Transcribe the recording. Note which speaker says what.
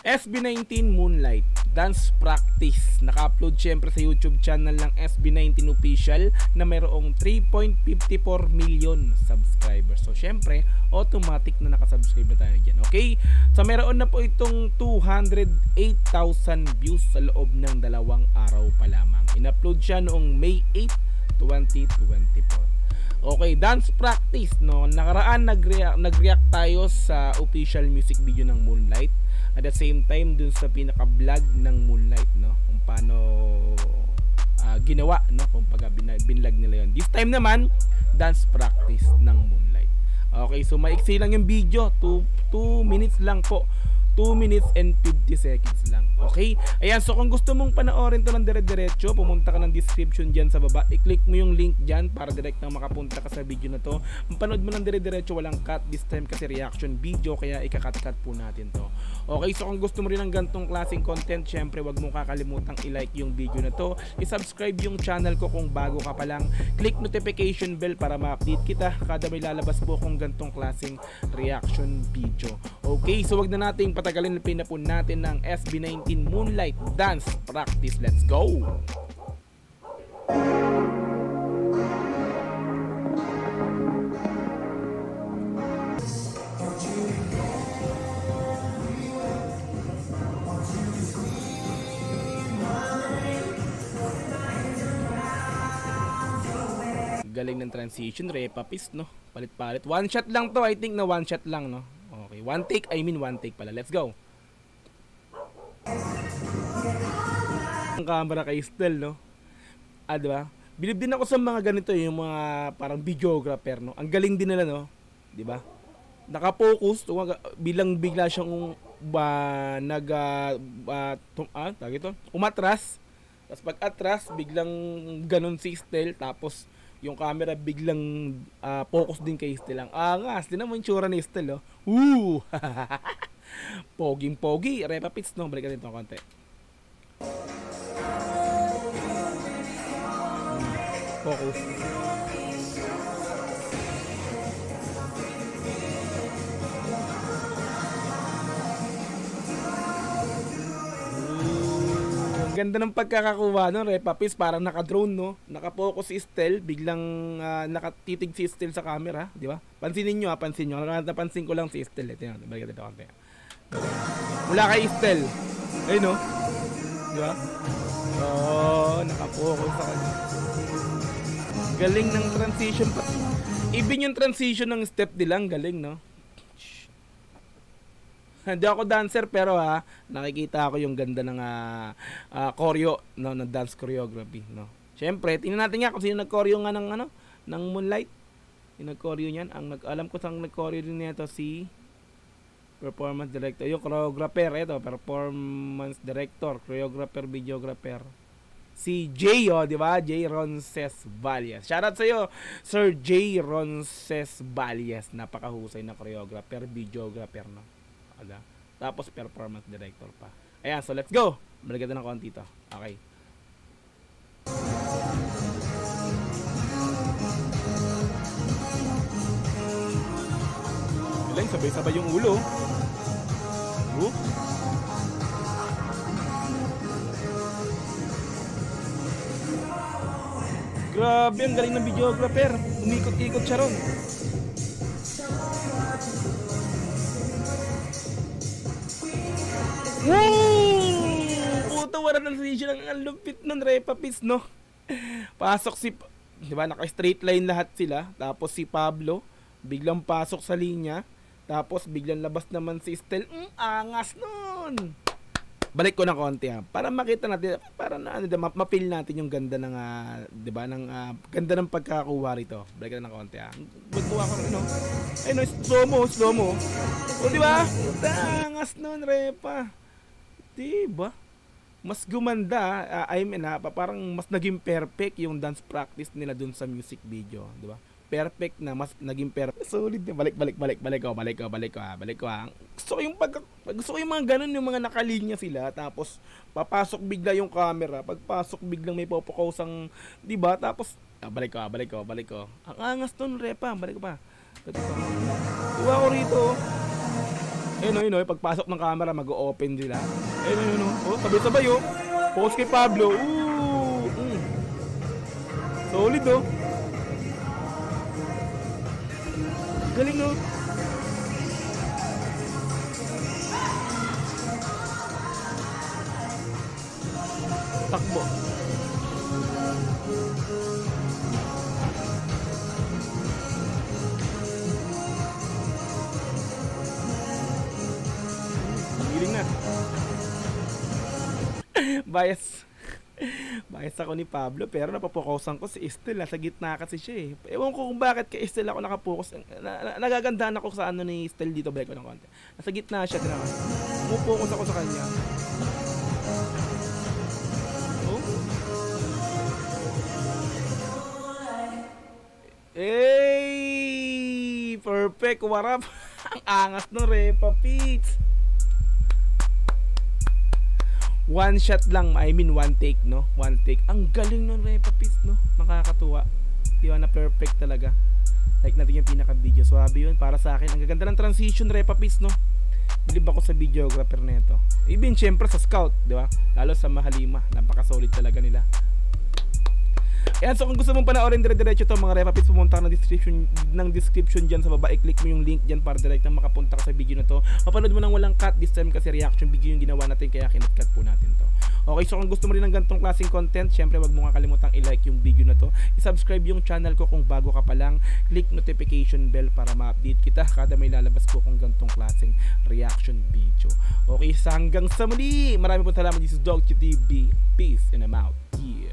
Speaker 1: SB19 Moonlight Dance Practice. Naka-upload syempre sa YouTube channel ng SB19 Official na mayroong 3.54 million subscribers. So syempre, automatic na nakasubscribe na tayo dyan. Okay? So meron na po itong 208,000 views sa loob ng 2 araw pa lamang. In-upload siya noong May 8, 2024. Okay, dance practice, no. Nakaraan nag-react tayo sa official music video ng Moonlight. At the same time dun sa pinaka-vlog ng Moonlight, no, kung paano ginawa, no, kung pag binlog nila yon. This time naman, dance practice ng Moonlight. Okay, so maiksi lang yung video, 2 minutes lang po. 2 minutes and 50 seconds lang. Okay? Ayan, so kung gusto mong panoorin to ng dire-diretso, pumunta ka ng description dyan sa baba. I-click mo yung link dyan para direct na makapunta ka sa video na to. Panood mo ng dire-diretso, walang cut. This time kasi reaction video, kaya ikakat-cut po natin to. Okay, so kung gusto mo rin ng gantong klaseng content, syempre wag mong kakalimutang i-like yung video na to. I-subscribe yung channel ko kung bago ka pa lang. Click notification bell para ma-update kita kada may lalabas po kung gantong klaseng reaction video. Okay, so wag na nating patagalin, pinapun natin ng SB19 Moonlight Dance Practice. Let's go! Galing ng transition, repapis, no? Palit-palit. One shot lang to, I think na one shot lang, no? Okay, one take pala. Let's go. Ang camera kay Estel, no? Diba? Bilib din ako sa mga ganito, yung mga parang videographer, no? Ang galing din nila, no? Diba? Naka-focus, bilang bigla siyang umatras. Tapos pag atras, biglang ganun si Estel, tapos yung camera biglang focus din kay Estel lang. Angas, din naman yung tsura ni Estel, oh. Woo! Poging-pogi. Repa Pits, no? Balik natin ito konti. Focus. Ganda ng pagkakakuha, no? Repa Pits, parang naka-drone, no? Naka-focus si Estel, biglang nakatitig si Estel sa camera, di ba? Pansinin nyo, pansin nyo. Napansin ko lang si Estel. Ito, balik natin ito konti. Mula kay Estel. Ayun, no? Di ba? Oh, naka-focus sa kanya. Galing ng transition pa. Even yung transition ng step nilang galing, no? Hindi ako dancer, pero nakikita ko yung ganda ng choreo, no, ng dance choreography, no. Syempre, tingnan natin nga kung sino nag-choreo nga ng ng Moonlight. Yung nag-choreo niyan, alam ko sang nag-choreo din nito si performance director, yung choreographer, ito, performance director, choreographer, videographer. Si J, di ba? J. Roncesvalles. Shoutout sa iyo, Sir J. Roncesvalles. Napakahusay na choreographer, videographer, no. Tapos performance director pa. Ayan, so let's go. Balik natin ng konti to. Okay. Galing, sabay-sabay yung ulo. Grabe, ang galing ng videographer. Umikot-ikot siya ron. Puta, wala na siya ng lupit ng Repa Pits, no? Pasok si, di ba, naka-straight line lahat sila. Tapos si Pablo, biglang pasok sa linya. Tapos biglang labas naman si Estel. Angas nun! Balik ko na konti, para makita natin, para na ma-feel natin yung ganda ng di ba, ng ganda ng pagkakakuha rito. Balik ko na konti, magkuha ko rin, no? Ay, no, slow mo. O, di ba? Angas nun, Repa. Diba? Mas gumanda, parang mas naging perfect yung dance practice nila dun sa music video, di ba? Perfect na, mas naging perfect. Solid na. Balik ko. Gusto ko yung mga ganun, yung mga nakalinya sila, tapos papasok bigla yung camera, pagpasok biglang may popokosang, di ba? Tapos balik ko. Ang angas nun, Repa. Balik ko pa. Diba ako rito? Ayun, pagpasok ng camera, mag-o-open sila. Ayun. Oh, sabay-sabay, oh. Focus kay Pablo. Solid, oh. Galing, oh. Takbo. Giling na. Bias ako ni Pablo, pero napapokusan ko si Estel. Nasa gitna kasi siya eh. Ewan ko kung bakit kay Estel ako nakapokus. Nagagandaan ako sa ano ni Estel dito, beko ng konti. Nasa gitna siya, tinaman. Umupokus ako sa kanya. Oh. Hey! Perfect, warap. Ang angas ng Repa Pits. One shot lang, I mean one take, no? One take. Ang galing ng Repa Pits, no? Nakakatuwa. Di ba na perfect talaga. Like natin yung pinaka-video. Swabe yun. Para sa akin, ang gaganda ng transition, Repa Pits, no? Bilib ako sa videographer neto. Even syempre sa scout, di ba? Lalo sa Mahalima. Napaka-solid talaga nila. Ayan, so kung gusto mong panoorin dire-diretso to mga Repa Pits, pumunta ka ng description dyan sa baba. I-click mo yung link dyan para direct na makapunta ka sa video na to. Mapanood mo nang walang cut this time kasi reaction video yung ginawa natin, kaya kinat-cut po natin to. Okay, so kung gusto mo rin ng ganitong klaseng content, syempre wag mo nga kalimutang i-like yung video na to. I-subscribe yung channel ko kung bago ka pa lang. Click notification bell para ma-update kita kada may lalabas ko kung ganitong klaseng reaction video. Okay, sa hanggang sa muli. Marami po salamat. This is Dog TV. Peace and I'm out. Yeah.